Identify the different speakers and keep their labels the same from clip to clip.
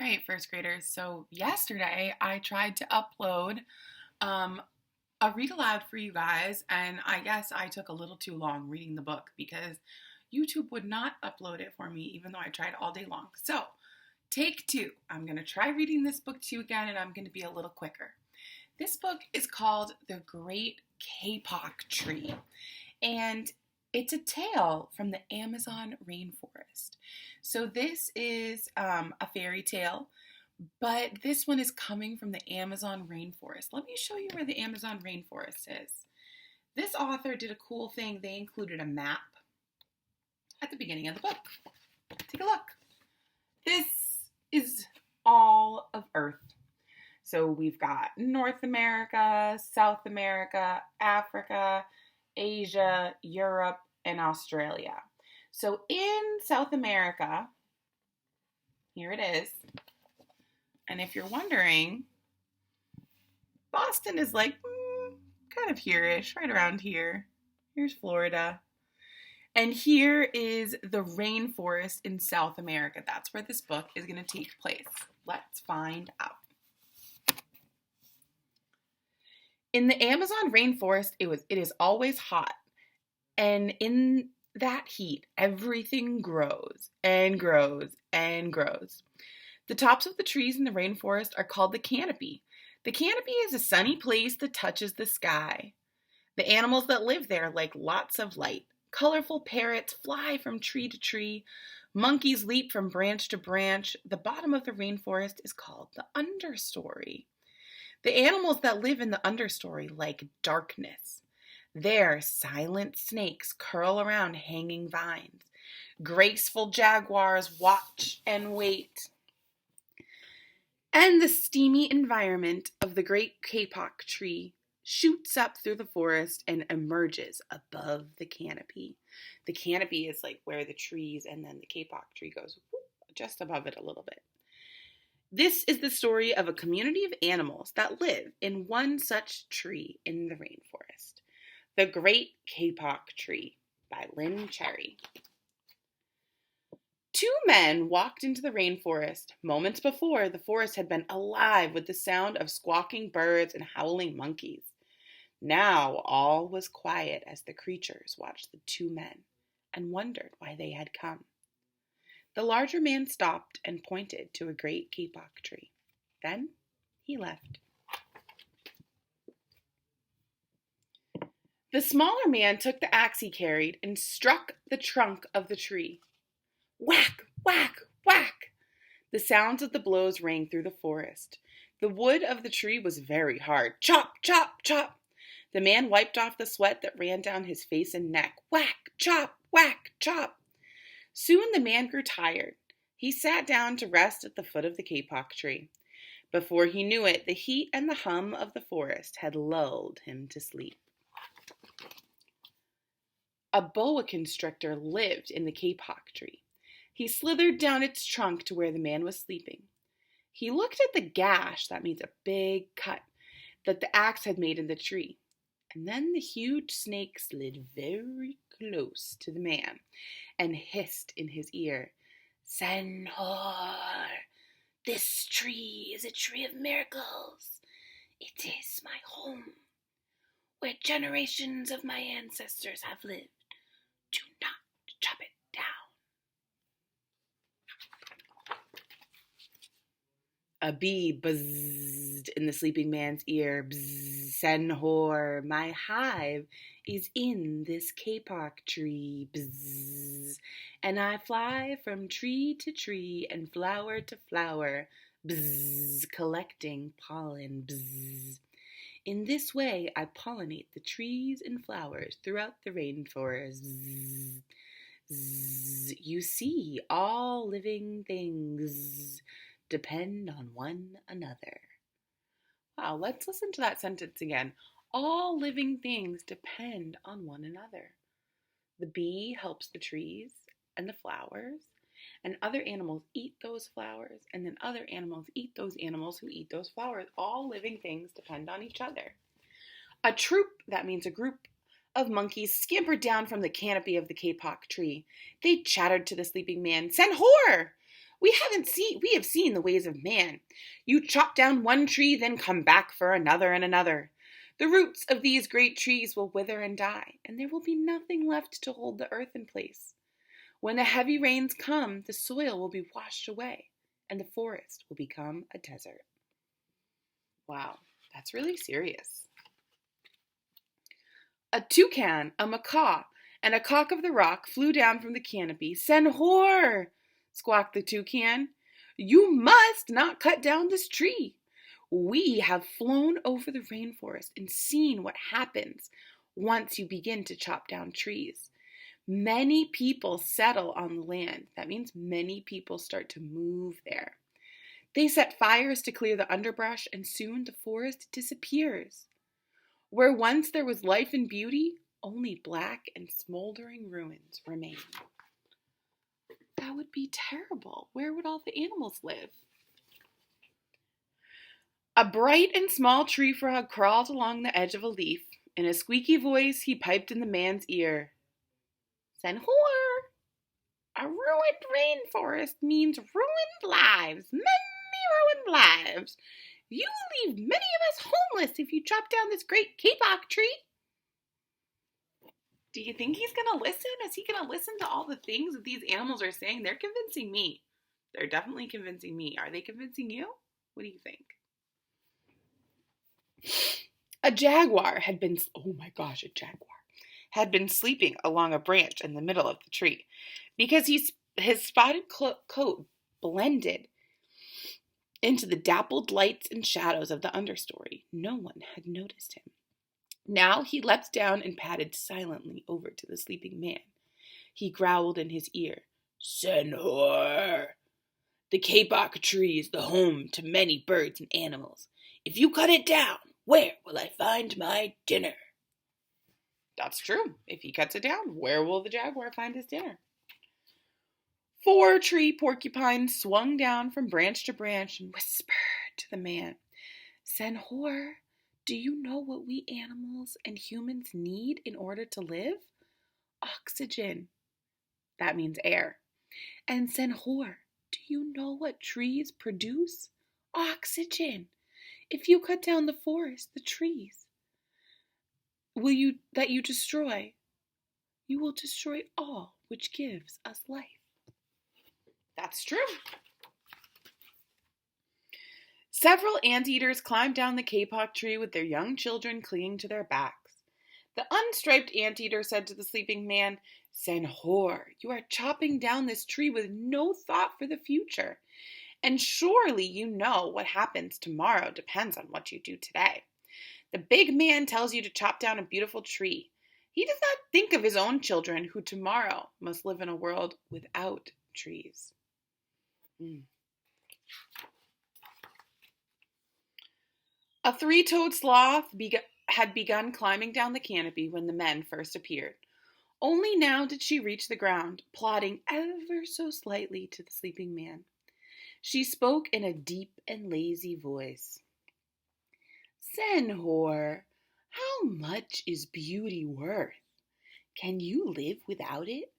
Speaker 1: All right, first graders. So yesterday I tried to upload um, a read aloud for you guys, and I guess I took a little too long reading the book because YouTube would not upload it for me, even though I tried all day long. So, take two. I'm going to try reading this book to you again, and I'm going to be a little quicker. This book is called The Great Kapok Tree, and it's a tale from the Amazon rainforest. So this is a fairy tale, but this one is coming from the Amazon rainforest. Let me show you where the Amazon rainforest is. This author did a cool thing. They included a map at the beginning of the book. Take a look. This is all of Earth. So we've got North America, South America, Africa, Asia, Europe, and Australia. So in South America, here it is. And if you're wondering, Boston is like kind of here-ish, right around here. Here's Florida. And here is the rainforest in South America. That's where this book is going to take place. Let's find out. In the Amazon rainforest, it is always hot. And in that heat, everything grows and grows and grows. The tops of the trees in the rainforest are called the canopy. The canopy is a sunny place that touches the sky. The animals that live there like lots of light. Colorful parrots fly from tree to tree. Monkeys leap from branch to branch. The bottom of the rainforest is called the understory. The animals that live in the understory like darkness. There, silent snakes curl around hanging vines. Graceful jaguars watch and wait. And the steamy environment of the Great Kapok Tree shoots up through the forest and emerges above the canopy. The canopy is like where the trees and then the Kapok Tree goes just above it a little bit. This is the story of a community of animals that live in one such tree in the rainforest. The Great Kapok Tree by Lynn Cherry. Two men walked into the rainforest. Moments before, the forest had been alive with the sound of squawking birds and howling monkeys. Now all was quiet as the creatures watched the two men and wondered why they had come. The larger man stopped and pointed to a great kapok tree. Then he left. The smaller man took the axe he carried and struck the trunk of the tree. Whack, whack, whack! The sounds of the blows rang through the forest. The wood of the tree was very hard. Chop, chop, chop! The man wiped off the sweat that ran down his face and neck. Whack, chop, whack, chop! Soon the man grew tired. He sat down to rest at the foot of the kapok tree. Before he knew it, the heat and the hum of the forest had lulled him to sleep. A boa constrictor lived in the kapok tree. He slithered down its trunk to where the man was sleeping. He looked at the gash, that means a big cut, that the axe had made in the tree. And then the huge snake slid very close to the man and hissed in his ear, Senhor, this tree is a tree of miracles. It is my home, where generations of my ancestors have lived. Do not chop it down. A bee buzzed in the sleeping man's ear. Bzz, Senhor, my hive is in this kapok tree. Bzz, and I fly from tree to tree and flower to flower. Bzz, collecting pollen. Bzz. In this way, I pollinate the trees and flowers throughout the rainforest. Bzz, zzz. You see, all living things depend on one another. Wow, let's listen to that sentence again. All living things depend on one another. The bee helps the trees and the flowers, and other animals eat those flowers, and then other animals eat those animals who eat those flowers. All living things depend on each other. A troop, that means a group of monkeys, scampered down from the canopy of the kapok tree. They chattered to the sleeping man, Senhor! We have seen the ways of man. You chop down one tree, then come back for another and another. The roots of these great trees will wither and die, and there will be nothing left to hold the earth in place. When the heavy rains come, the soil will be washed away, and the forest will become a desert. Wow, that's really serious. A toucan, a macaw, and a cock of the rock flew down from the canopy. "Senhor," squawked the toucan, "you must not cut down this tree. We have flown over the rainforest and seen what happens once you begin to chop down trees. Many people settle on the land. That means many people start to move there. They set fires to clear the underbrush, and soon the forest disappears. Where once there was life and beauty, only black and smoldering ruins remain." That would be terrible. Where would all the animals live? A bright and small tree frog crawled along the edge of a leaf. In a squeaky voice, he piped in the man's ear. "Senhor, a ruined rainforest means ruined lives, many ruined lives. You will leave many of us homeless if you chop down this great kapok tree." Do you think he's going to listen? Is he going to listen to all the things that these animals are saying? They're convincing me. They're definitely convincing me. Are they convincing you? What do you think? A jaguar had been sleeping along a branch in the middle of the tree. Because his spotted coat blended into the dappled lights and shadows of the understory, no one had noticed him. Now he leapt down and padded silently over to the sleeping man. He growled in his ear, "Senhor, the kapok tree is the home to many birds and animals. If you cut it down, where will I find my dinner?" That's true. If he cuts it down, where will the jaguar find his dinner? 4 tree porcupines swung down from branch to branch and whispered to the man, "Senhor, do you know what we animals and humans need in order to live? Oxygen." That means air. "And Senhor, do you know what trees produce? Oxygen. If you cut down the forest, the trees that you destroy, you will destroy all which gives us life." That's true. Several anteaters climbed down the kapok tree with their young children clinging to their backs. The unstriped anteater said to the sleeping man, "Senhor, you are chopping down this tree with no thought for the future. And surely you know what happens tomorrow depends on what you do today. The big man tells you to chop down a beautiful tree. He does not think of his own children who tomorrow must live in a world without trees." A 3-toed sloth had begun climbing down the canopy when the men first appeared. Only now did she reach the ground, plodding ever so slightly to the sleeping man. She spoke in a deep and lazy voice. "Senhor, how much is beauty worth? Can you live without it?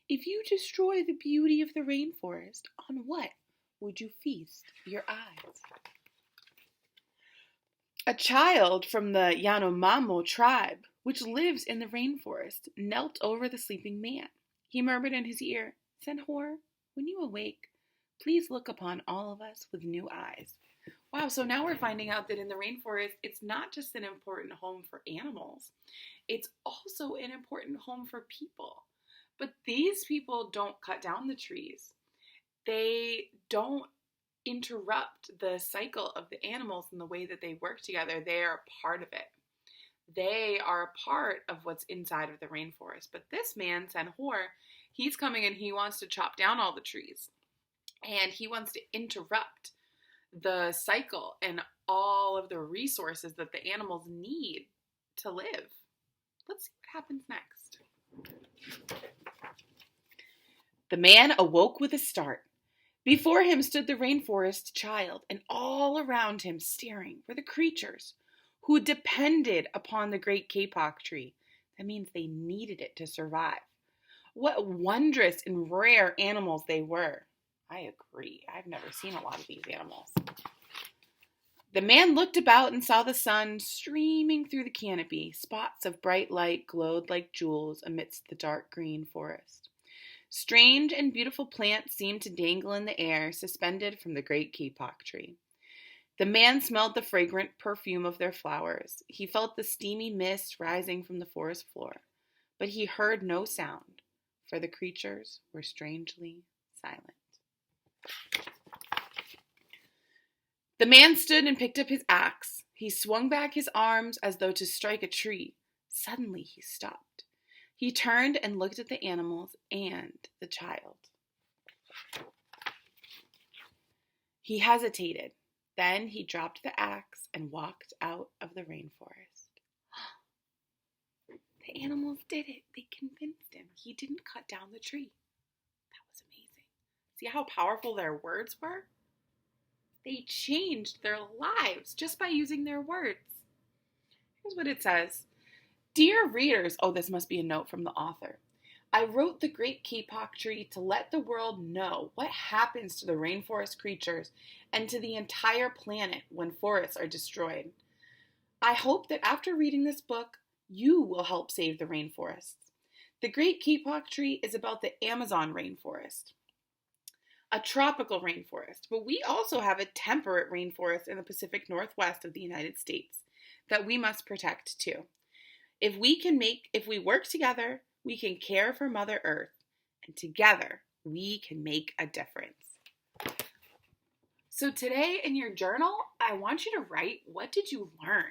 Speaker 1: If you destroy the beauty of the rainforest, on what would you feast your eyes?" A child from the Yanomamo tribe, which lives in the rainforest, knelt over the sleeping man. He murmured in his ear, "Senhor, when you awake, please look upon all of us with new eyes." Wow, so now we're finding out that in the rainforest, it's not just an important home for animals. It's also an important home for people. But these people don't cut down the trees. They don't interrupt the cycle of the animals and the way that they work together. They are a part of it. They are a part of what's inside of the rainforest. But this man, Senhor, he's coming and he wants to chop down all the trees. And he wants to interrupt the cycle and all of the resources that the animals need to live. Let's see what happens next. The man awoke with a start. Before him stood the rainforest child, and all around him, staring, were the creatures who depended upon the great kapok tree. That means they needed it to survive. What wondrous and rare animals they were. I agree. I've never seen a lot of these animals. The man looked about and saw the sun streaming through the canopy. Spots of bright light glowed like jewels amidst the dark green forest. Strange and beautiful plants seemed to dangle in the air, suspended from the great Kapok tree. The man smelled the fragrant perfume of their flowers. He felt the steamy mist rising from the forest floor. But he heard no sound, for the creatures were strangely silent. The man stood and picked up his axe. He swung back his arms as though to strike a tree. Suddenly he stopped. He turned and looked at the animals and the child. He hesitated. Then he dropped the axe and walked out of the rainforest. The animals did it. They convinced him. He didn't cut down the tree. That was amazing. See how powerful their words were? They changed their lives just by using their words. Here's what it says. Dear readers, this must be a note from the author. I wrote The Great Kapok Tree to let the world know what happens to the rainforest creatures and to the entire planet when forests are destroyed. I hope that after reading this book, you will help save the rainforests. The Great Kapok Tree is about the Amazon rainforest, a tropical rainforest, but we also have a temperate rainforest in the Pacific Northwest of the United States that we must protect too. If we work together, we can care for Mother Earth, and together we can make a difference. So today in your journal, I want you to write, what did you learn?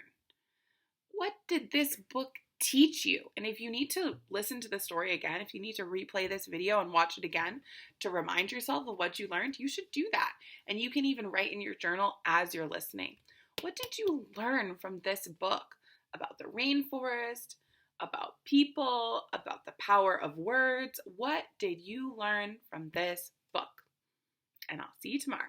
Speaker 1: What did this book teach you? And if you need to listen to the story again, if you need to replay this video and watch it again to remind yourself of what you learned, you should do that. And you can even write in your journal as you're listening. What did you learn from this book about the rainforest, about people, about the power of words? What did you learn from this book? And I'll see you tomorrow.